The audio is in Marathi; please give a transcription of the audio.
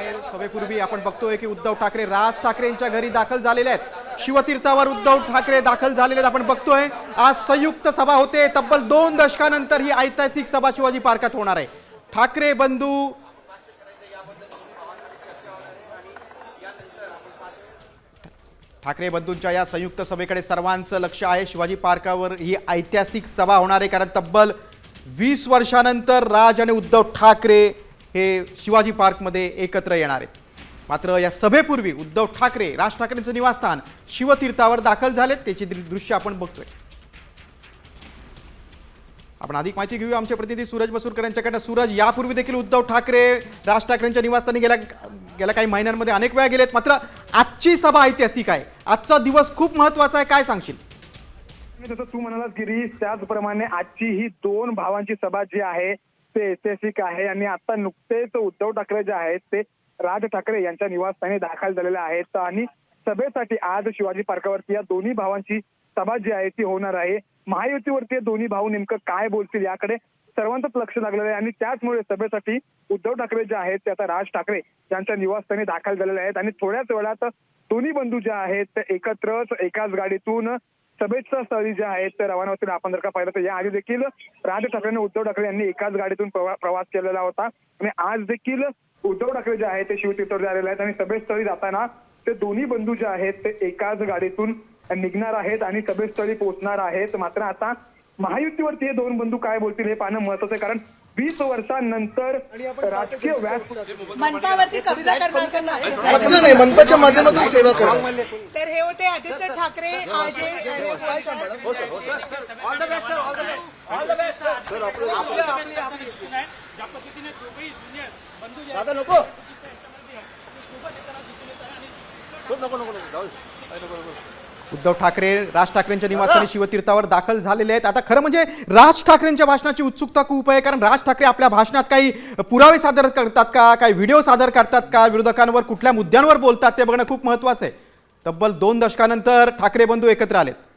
बाहेर सभेपूर्वी आपण बघतोय की उद्धव ठाकरे राज ठाकरेंच्या घरी दाखल झालेले आहेत। शिवतीर्थावर उद्धव ठाकरे दाखल झालेले आहेत। आपण बघतोय आज संयुक्त सभा होते। तब्बल 2 दशकानंतर ही ऐतिहासिक सभा शिवाजी पार्कात होणार आहे। ठाकरे बंधू ठाकरे बंधूंच्या या संयुक्त सभेकडे सर्वांचं लक्ष आहे। शिवाजी पार्कावर ही ऐतिहासिक सभा होणार आहे, कारण तब्बल 20 वर्षानंतर राज आणि उद्धव ठाकरे हे शिवाजी पार्कमध्ये एकत्र येणार आहेत। मात्र या सभेपूर्वी उद्धव ठाकरे राज ठाकरेंचं निवासस्थान शिवतीर्थावर दाखल झालेत, त्याची दृश्य आपण बघतोय। आपण अधिक माहिती घेऊया आमचे प्रतिनिधी सूरज मसूरकर यांच्याकडे। सूरज, यापूर्वी देखील उद्धव ठाकरे राज ठाकरेंच्या निवासस्थानी गेल्या काही महिन्यांमध्ये अनेक वेळा गेलेत, मात्र आजची सभा ऐतिहासिक आहे। आजचा दिवस खूप महत्त्वाचा आहे, काय सांगशील? जसं तू म्हणालास गिरीश, त्याचप्रमाणे आजची ही 2 भावांची सभा जी आहे ते ऐतिहासिक आहे। आणि आता नुकतेच उद्धव ठाकरे जे आहेत ते राज ठाकरे यांच्या निवासस्थानी दाखल झालेले आहेत आणि सभेसाठी आज शिवाजी पार्कावरती या दोन्ही भावांची सभा जी आहे ती होणार आहे। महायुतीवरती दोन्ही भाऊ नेमकं काय बोलतील याकडे सर्वांचंच लक्ष लागलेलं आहे आणि त्याचमुळे सभेसाठी उद्धव ठाकरे जे आहेत ते आता राज ठाकरे यांच्या निवासस्थानी दाखल झालेले आहेत आणि थोड्याच वेळात दोन्ही बंधू जे आहेत ते एकत्रच एकाच गाडीतून सभेच्या स्थळी जे आहेत ते रवाना होतील। आपण जर का पाहिलं तर याआधी देखील राज ठाकरे आणि उद्धव ठाकरे यांनी एकाच गाडीतून प्रवास केलेला होता आणि आज देखील उद्धव ठाकरे जे आहेत ते शिवतीर्थावर आलेले आहेत आणि सभेस्थळी जाताना ते दोन्ही बंधू जे आहेत ते एकाच गाडीतून निघणार आहेत आणि सभेस्थळी पोहोचणार आहेत। मात्र आता महायुतीवरती हे 2 बंधू काय बोलतील हे पाहणं महत्त्वाचं आहे, कारण 20 वर्षांनंतर राजकीय व्यास मनपावरती कब्जा नाही, मनपाच्या माध्यमातून सेवा करा। तर हे होते आदित्य ठाकरे उद्धव ठाकरे राज ठाकरेंच्या निवासस्थानी शिवतीर्थावर दाखल झालेले आहेत। आता खरं म्हणजे राज ठाकरेंच्या भाषणाची उत्सुकता खूप आहे, कारण राज ठाकरे आपल्या भाषणात काही पुरावे सादर करतात का, काही व्हिडिओ सादर करतात का, विरोधकांवर कुठल्या मुद्द्यांवर बोलतात ते बघणं खूप महत्त्वाचं आहे। तब्बल 2 दशकानंतर ठाकरे बंधू एकत्र आलेत।